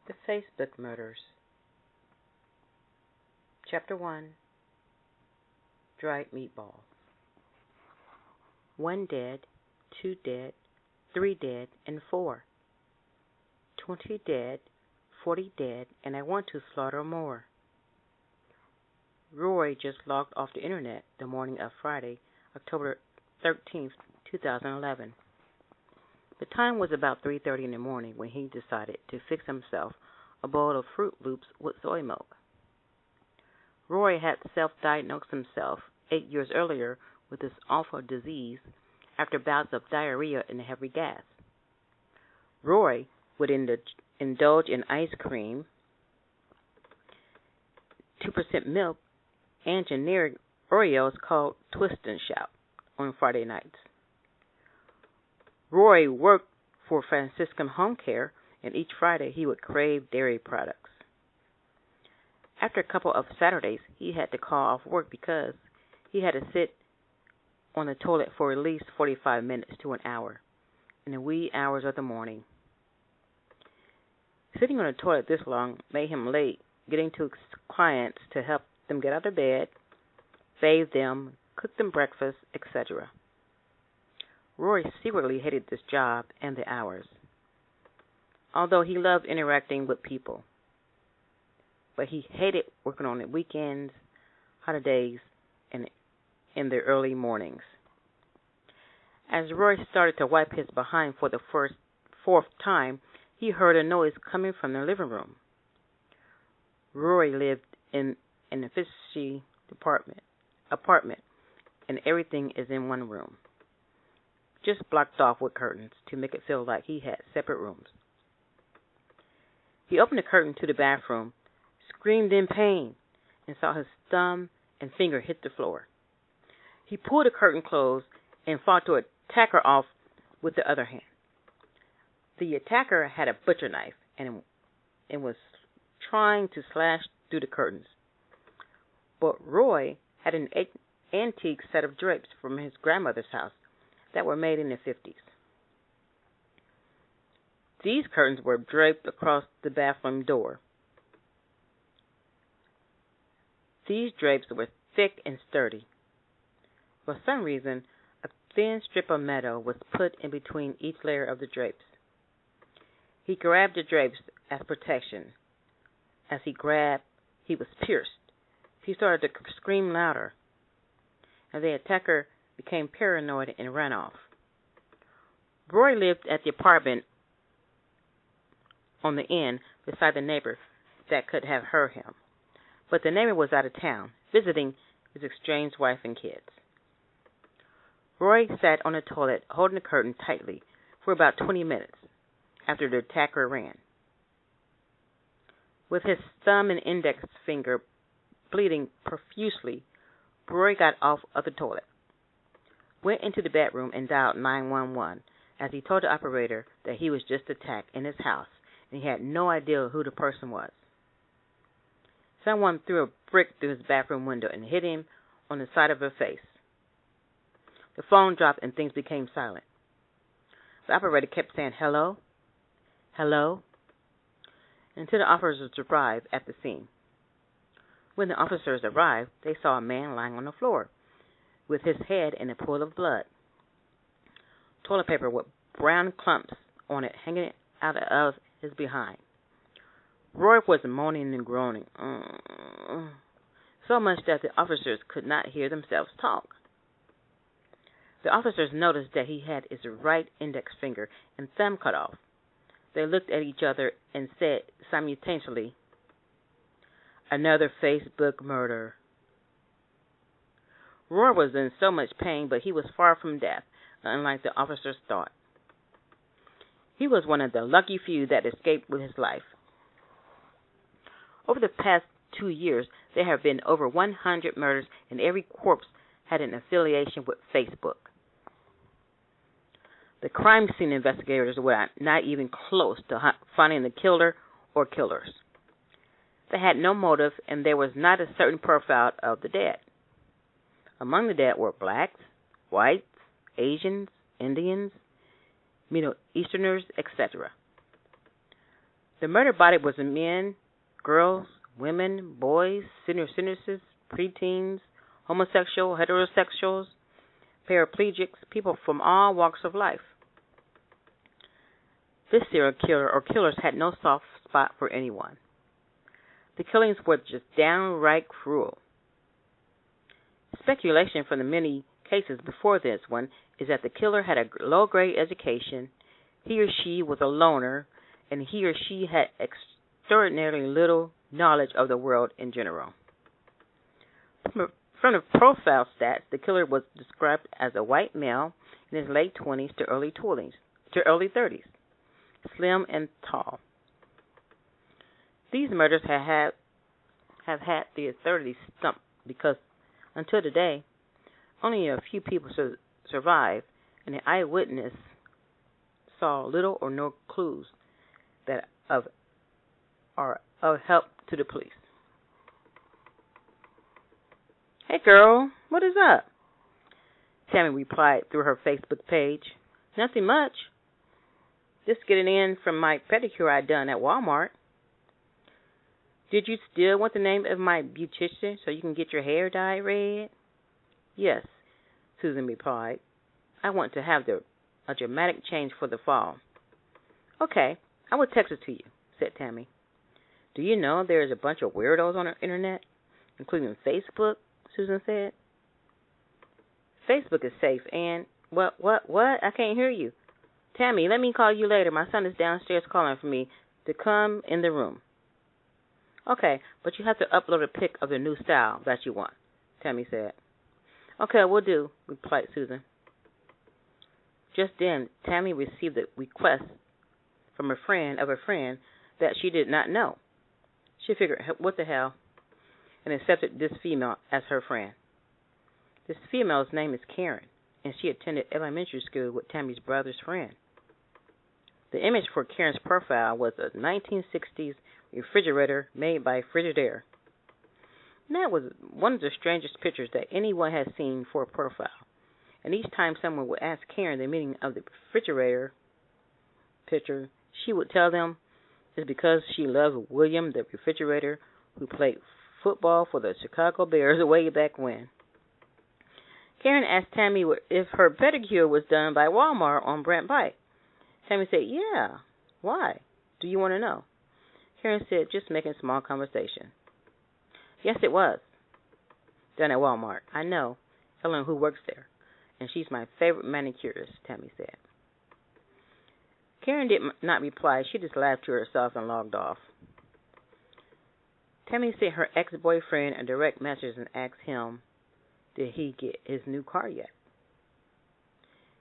The Facebook Murders. Chapter 1. Dried Meatballs. 1 dead, 2 dead, 3 dead, and 4. 20 dead, 40 dead, and I want to slaughter more. Roy just logged off the internet the morning of Friday, October 13th, 2011. The time was about 3:30 in the morning when he decided to fix himself a bowl of Fruit Loops with soy milk. Roy had self-diagnosed himself 8 years earlier with this awful disease after bouts of diarrhea and heavy gas. Roy would indulge in ice cream, 2% milk, and generic Oreos called Twist and Shout on Friday nights. Roy worked for Franciscan Home Care, and each Friday he would crave dairy products. After a couple of Saturdays, he had to call off work because he had to sit on the toilet for at least 45 minutes to an hour in the wee hours of the morning. Sitting on the toilet this long made him late getting to clients to help them get out of bed, bathe them, cook them breakfast, etc. Roy secretly hated this job and the hours, although he loved interacting with people. But he hated working on the weekends, holidays, and in the early mornings. As Roy started to wipe his behind for the fourth time, he heard a noise coming from the living room. Roy lived in an efficiency apartment, and everything is in one room, just blocked off with curtains to make it feel like he had separate rooms. He opened the curtain to the bathroom, screamed in pain, and saw his thumb and finger hit the floor. He pulled the curtain closed and fought to attack her off with the other hand. The attacker had a butcher knife and was trying to slash through the curtains. But Roy had an antique set of drapes from his grandmother's house that were made in the 50s. These curtains were draped across the bathroom door. These drapes were thick and sturdy. For some reason, a thin strip of metal was put in between each layer of the drapes. He grabbed the drapes as protection. As he grabbed, he was pierced. He started to scream louder, and the attacker became paranoid and ran off. Roy lived at the apartment on the end beside the neighbor that could have heard him, but the neighbor was out of town, visiting his estranged wife and kids. Roy sat on the toilet, holding the curtain tightly for about 20 minutes after the attacker ran. With his thumb and index finger bleeding profusely, Roy got off of the toilet, went into the bedroom, and dialed 911 as he told the operator that he was just attacked in his house and he had no idea who the person was. Someone threw a brick through his bathroom window and hit him on the side of the face. The phone dropped and things became silent. The operator kept saying, "Hello? Hello?" until the officers arrived at the scene. When the officers arrived, they saw a man lying on the floor with his head in a pool of blood. Toilet paper with brown clumps on it hanging out of his behind. Roy was moaning and groaning, so much that the officers could not hear themselves talk. The officers noticed that he had his right index finger and thumb cut off. They looked at each other and said simultaneously, "Another Facebook murder." Roy was in so much pain, but he was far from death, unlike the officers thought. He was one of the lucky few that escaped with his life. Over the past 2 years, there have been over 100 murders, and every corpse had an affiliation with Facebook. The crime scene investigators were not even close to finding the killer or killers. They had no motive, and there was not a certain profile of the dead. Among the dead were blacks, whites, Asians, Indians, Middle Easterners, etc. The murder body was men, girls, women, boys, senior citizens, preteens, homosexual, heterosexuals, paraplegics, people from all walks of life. This serial killer or killers had no soft spot for anyone. The killings were just downright cruel. Speculation from the many cases before this one is that the killer had a low-grade education, he or she was a loner, and he or she had extraordinarily little knowledge of the world in general. From the profile stats, the killer was described as a white male in his late 20s to early 30s, slim and tall. These murders have had the authorities stumped because until today, only a few people survived, and the eyewitness saw little or no clues that are of help to the police. Hey girl, what is up? Tammy replied through her Facebook page. Nothing much. Just getting in from my pedicure I done at Walmart. Did you still want the name of my beautician so you can get your hair dyed red? Yes, Susan replied. I want to have a dramatic change for the fall. Okay, I will text it to you, said Tammy. Do you know there is a bunch of weirdos on the internet, including Facebook? Susan said. Facebook is safe and... What? I can't hear you. Tammy, let me call you later. My son is downstairs calling for me to come in the room. Okay, but you have to upload a pic of the new style that you want, Tammy said. Okay, we'll do, replied Susan. Just then, Tammy received a request from a friend of a friend that she did not know. She figured, what the hell, and accepted this female as her friend. This female's name is Karen, and she attended elementary school with Tammy's brother's friend. The image for Karen's profile was a 1960s refrigerator made by Frigidaire. And that was one of the strangest pictures that anyone has seen for a profile. And each time someone would ask Karen the meaning of the refrigerator picture, she would tell them it's because she loves William the refrigerator, who played football for the Chicago Bears way back when. Karen asked Tammy if her pedicure was done by Walmart on Brent Pike. Tammy said, yeah. Why? Do you want to know? Karen said, just making small conversation. Yes, it was. Done at Walmart. I know. Helen, who works there. And she's my favorite manicurist, Tammy said. Karen did not reply. She just laughed to herself and logged off. Tammy sent her ex-boyfriend a direct message and asked him, did he get his new car yet?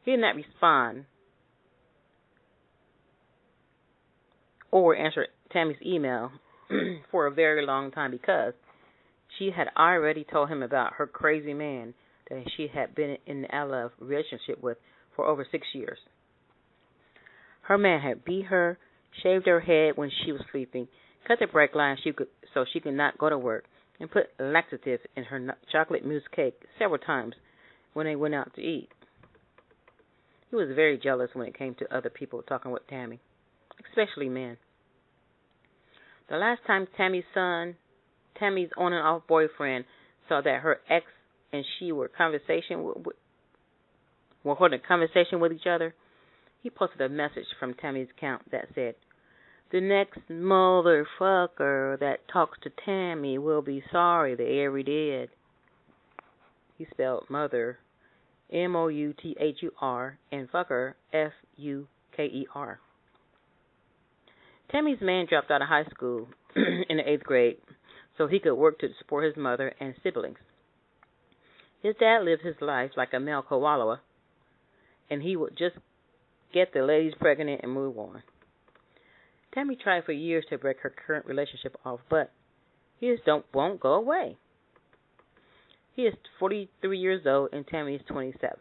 He did not respond or answer Tammy's email for a very long time because she had already told him about her crazy man that she had been in a love relationship with for over 6 years. Her man had beat her, shaved her head when she was sleeping, cut the brake line so she could not go to work, and put laxative in her chocolate mousse cake several times when they went out to eat. He was very jealous when it came to other people talking with Tammy, especially men. The last time Tammy's on and off boyfriend saw that her ex and she were holding a conversation with each other, he posted a message from Tammy's account that said, the next motherfucker that talks to Tammy will be sorry they ever did. He spelled mother M-O-U-T-H-U-R and fucker F-U-K-E-R. Tammy's man dropped out of high school in the 8th grade so he could work to support his mother and siblings. His dad lived his life like a male koala, and he would just get the ladies pregnant and move on. Tammy tried for years to break her current relationship off, but he just won't go away. He is 43 years old and Tammy is 27.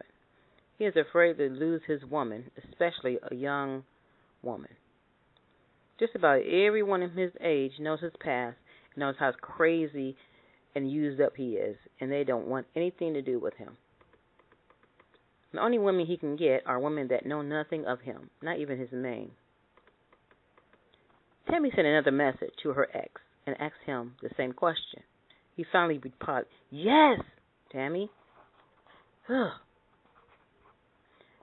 He is afraid to lose his woman, especially a young woman. Just about everyone in his age knows his past, knows how crazy and used up he is, and they don't want anything to do with him. The only women he can get are women that know nothing of him, not even his name. Tammy sent another message to her ex and asked him the same question. He finally replied, "Yes, Tammy." Ugh.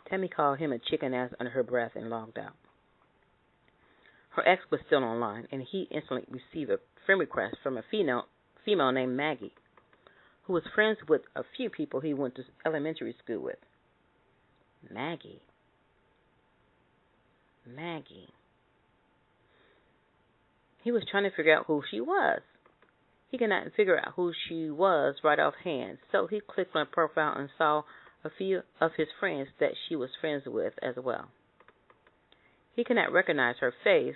Tammy called him a chicken ass under her breath and logged out. Her ex was still online, and he instantly received a friend request from a female named Maggie, who was friends with a few people he went to elementary school with. Maggie. He was trying to figure out who she was. He could not figure out who she was right offhand, so he clicked on her profile and saw a few of his friends that she was friends with as well. He could not recognize her face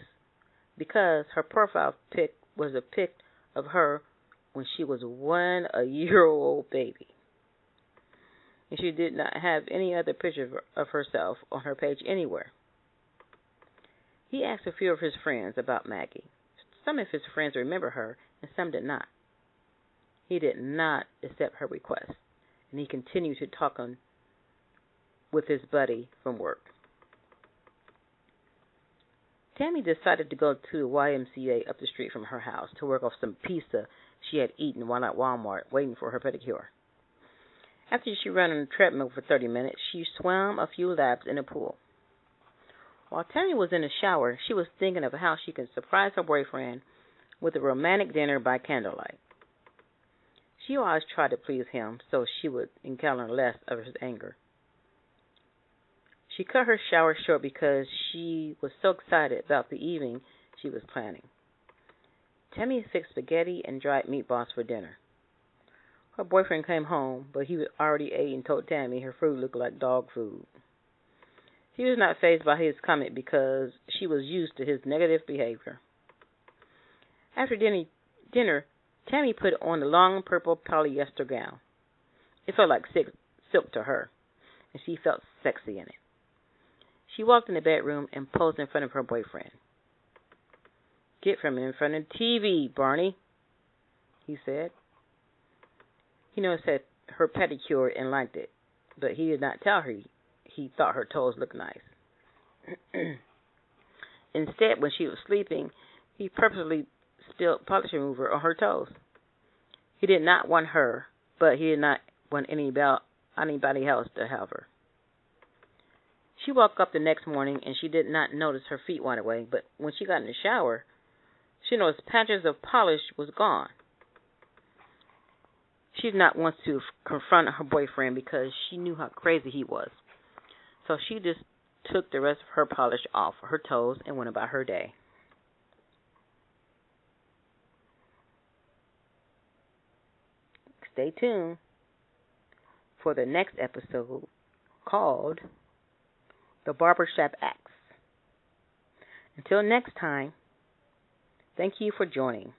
because her profile pic was a pic of her when she was a year-old baby. And she did not have any other picture of herself on her page anywhere. He asked a few of his friends about Maggie. Some of his friends remember her, and some did not. He did not accept her request, and he continued to talk on with his buddy from work. Tammy decided to go to the YMCA up the street from her house to work off some pizza she had eaten while at Walmart waiting for her pedicure. After she ran on the treadmill for 30 minutes, she swam a few laps in the pool. While Tammy was in the shower, she was thinking of how she could surprise her boyfriend with a romantic dinner by candlelight. She always tried to please him so she would encounter less of his anger. She cut her shower short because she was so excited about the evening she was planning. Tammy fixed spaghetti and dried meatballs for dinner. Her boyfriend came home, but he already ate and told Tammy her food looked like dog food. He was not fazed by his comment because she was used to his negative behavior. After dinner, Tammy put on a long purple polyester gown. It felt like silk to her, and she felt sexy in it. She walked in the bedroom and posed in front of her boyfriend. "Get from in front of the TV, Barney," he said. He noticed that her pedicure and liked it, but he did not tell her he thought her toes looked nice. Instead, when she was sleeping, he purposely spilled polish remover on her toes. He did not want her, but he did not want anybody else to have her. She woke up the next morning and she did not notice her feet went away, but when she got in the shower, she noticed patches of polish was gone. She did not want to confront her boyfriend because she knew how crazy he was. So she just took the rest of her polish off her toes and went about her day. Stay tuned for the next episode called The Barbershop Axe. Until next time, thank you for joining.